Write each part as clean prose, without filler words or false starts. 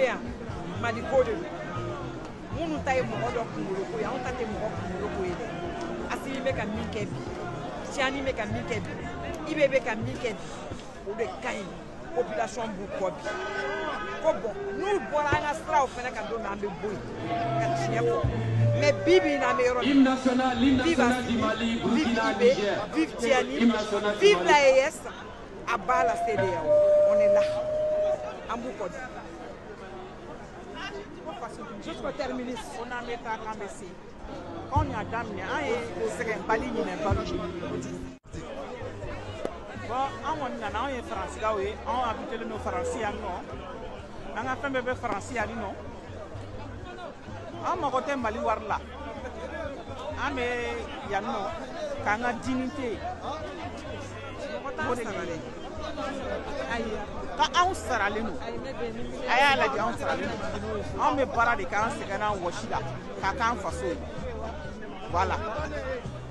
yan Mali ko de munu ta ye mɔgɔ dɔ kunkolo ko ye anw ta tɛ mɔgɔ kunkolo ko ye dɛ Assimi bɛ ka min kɛ bi Tiani bɛ ka min kɛ bi Ibe bɛ ka min kɛ bi o de ka ɲi population b'u kɔ bi ko bon n'u bɔra an ka siraw fɛnɛ kan don min an bɛ bɔ yen ka tiɲɛ fɔ mais bi bi in na an bɛ yɔrɔ min vive Assimi vive Ibe vive Tiani vive la ES à bas la CEDEAO on est là an b'u kɔ di. Juste pour terminer, on a mis à Kambessi. On y a damné, on est Bali, on est Bali. Bon, on est français, on a habité nos français, on a fait bébé français, on a côté Mali Warla. On est Yano, on a dignité. Ka anw saralen don a y'a lajɛ anw saralen don anw bɛ baara de k'an sɛgɛn n'an wɔsi la k'a k'an faso ye voilà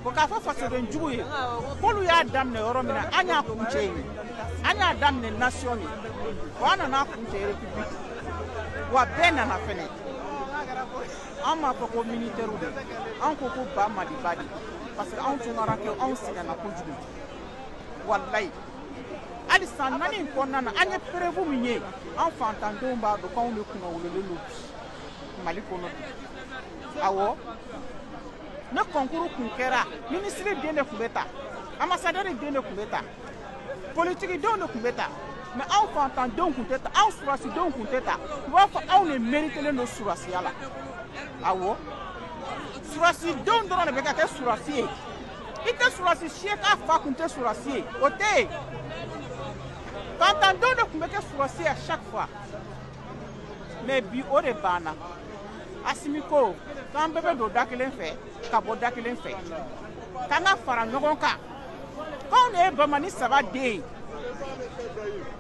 ko k'a fɔ fasoden jugu ye k'olu y'a daminɛ yɔrɔ min na an y'a kuncɛ yen an y'a daminɛ nation ye wa an nana kuncɛ république wa bɛɛ nana fɛnɛ an m'a fɔ ko militaire de an ko ko ba maliba de parce que anw tungara kɛ anw sɛgɛnna kojugu wallahi hali san naani in kɔnɔna na an ye preuve min ye an fantandenw b'a dɔn k'anw de kunna wololen don Mali kɔnɔ awɔ ne concours kun kɛra ministre den de tun bɛ ta ambassadeur den de tun bɛ ta politique denw de tun bɛ ta mais anw fantandenw kun tɛ ta anw surasidenw kun tɛ ta u b'a fɔ anw de méritelen don surasiya la awɔ surasidenw dɔrɔn de bɛ ka kɛ surasi ye i tɛ surasi si ye k'a fa kun tɛ surasi ye o tɛ yen. Fantandenw de tun bɛ kɛ surasi à chaque fois mais bi o de banna Assimi ko k'an bɛɛ bɛ don da kelen fɛ ka bɔ da kelen fɛ k'an ka fara ɲɔgɔn kan k'anw de ye bamani saba den ye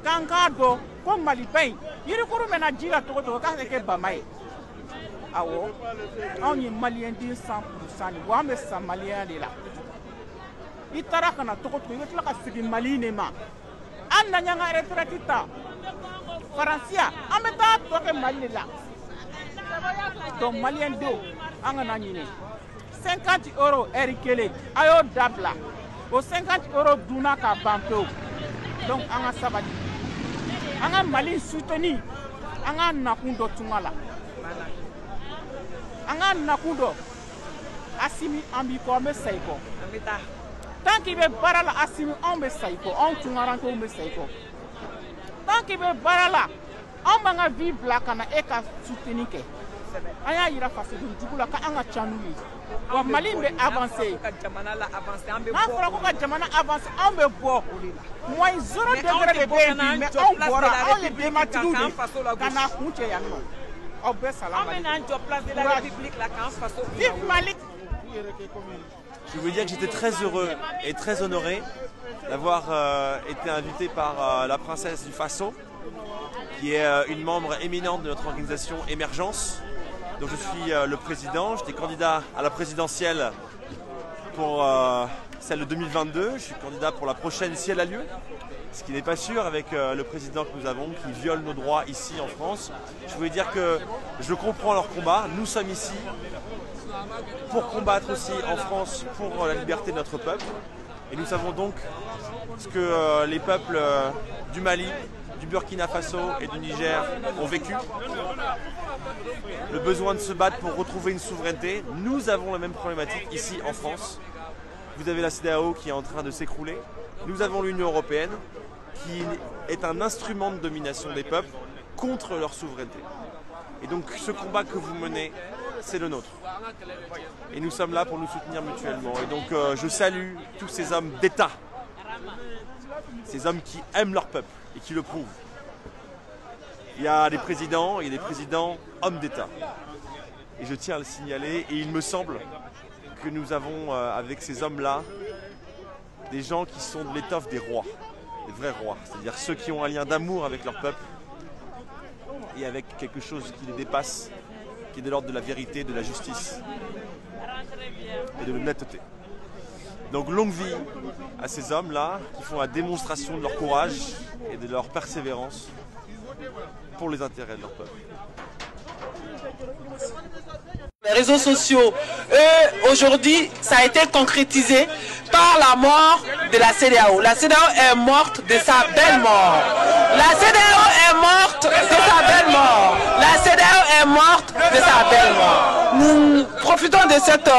k'an k'a dɔn ko Maliba in yirikuru mɛna ji la cogo o cogo k'a ka kɛ bama ye awɔ anw ye maliyɛn den 100% de wa an bɛ sa maliyɛnya de la i taara ka na cogo o cogo i bɛ tila ka segin Mali de ma. An na ɲanga retraite ta Faransiya an bɛ taa tɔ kɛ Mali de la donc maliyɛn denw an kana ɲinɛ 50 € heure kelen a y'o dabila o 50 € dunna ka ban pewu donc an ka sabali an ka Mali soutenir an ka nakun dɔ tunga la an ka nakun dɔ Assimi an b'i kɔ an bɛ sa i kɔ tant qu'il bɛ baara la Assimi anw bɛ sa i kɔ anw tungarankew bɛ sa i kɔ tant qu'il bɛ baara la anw b'an ka vie bila ka na e ka soutenir kɛ an y'a yira fasoden jugu la k'an ka ca n'u ye wa Mali in bɛ avancer n'a fɔra ko ka jamana avancer anw bɛ bɔ moins 0 degré de bɛ yen bi mais anw bɔra anw ye denbatigiw de ka na kun cɛ yan nɔ aw bɛɛ sala Mali vive Mali. Je veux dire que j'étais très heureux et très honoré d'avoir été invité par la princesse du Faso, qui est une membre éminente de notre organisation Émergence, dont je suis le président. J'étais candidat à la présidentielle pour celle de 2022. Je suis candidat pour la prochaine si elle a lieu, ce qui n'est pas sûr avec le président que nous avons, qui viole nos droits ici en France. Je voulais dire que je comprends leur combat. Nous sommes ici pour combattre aussi en France pour la liberté de notre peuple. Et nous savons donc ce que les peuples du Mali, du Burkina Faso et du Niger ont vécu. Le besoin de se battre pour retrouver une souveraineté. Nous avons la même problématique ici en France. Vous avez la CEDEAO qui est en train de s'écrouler. Nous avons l'Union européenne qui est un instrument de domination des peuples contre leur souveraineté. Et donc ce combat que vous menez, c'est le nôtre. Et nous sommes là pour nous soutenir mutuellement. Et donc je salue tous ces hommes d'État, ces hommes qui aiment leur peuple et qui le prouvent. Il y a des présidents hommes d'État. Et je tiens à le signaler. Et il me semble que nous avons avec ces hommes-là des gens qui sont de l'étoffe des rois, des vrais rois. C'est-à-dire ceux qui ont un lien d'amour avec leur peuple et avec quelque chose qui les dépasse, qui est de l'ordre de la vérité, de la justice et de l'honnêteté. Donc longue vie à ces hommes-là qui font la démonstration de leur courage et de leur persévérance pour les intérêts de leur peuple. Les réseaux sociaux, aujourd'hui, ça a été concrétisé par la mort de la CEDEAO. La CEDEAO est morte de sa belle mort. La CEDEAO est morte de sa belle mort. La CEDEAO est morte de sa belle mort. Nous profitons de cette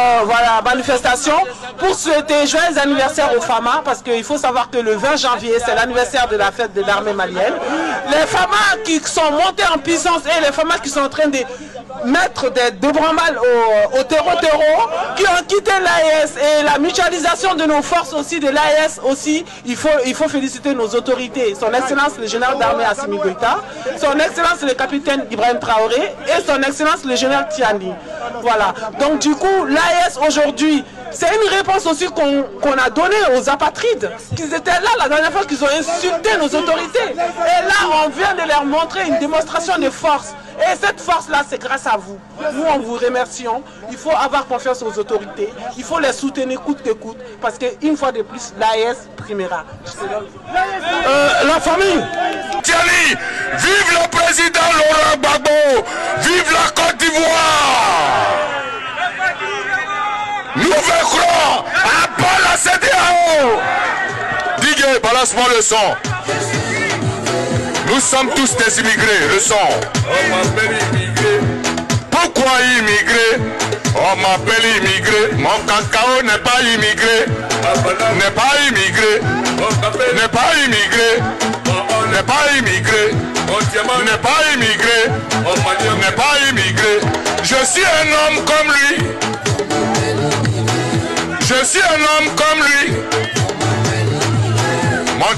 manifestation pour souhaiter joyeux anniversaire aux FAMA, parce qu'il faut savoir que le 20 janvier, c'est l'anniversaire de la fête de l'armée malienne. Les FAMA qui sont montés en puissance et les FAMA qui sont en train de mettre des bras-mal au terreau, qui ont quitté l'AES, et la mutualisation de nos forces aussi, de l'AES aussi, il faut féliciter nos autorités, son excellence le général d'armée Assimi Goïta, son excellence le capitaine Ibrahim Traoré et son excellence le général Tiani. Voilà, donc du coup l'AES aujourd'hui, c'est une réponse aussi qu'on a donnée aux apatrides, qu'ils étaient là la dernière fois qu'ils ont insulté nos autorités, et là on vient de leur montrer une démonstration de force. Et cette force-là, c'est grâce à vous. Nous, on vous remercions. Il faut avoir confiance aux autorités. Il faut les soutenir coûte que coûte. Parce qu'une fois de plus, l'AES primera. La famille Tiani, vive le président Laurent Gbagbo, vive la Côte d'Ivoire. Nous vaincrons à pas la CEDEAO. Digue, balance-moi le son. Nous sommes tous des immigrés, le son. On m'appelle immigré. Pourquoi immigré? On m'appelle immigré. Mon cacao n'est pas immigré. N'est pas immigré. N'est pas immigré. N'est pas immigré. N'est pas immigré. N'est pas immigré. Je suis un homme comme lui. Je suis un homme comme lui. Mon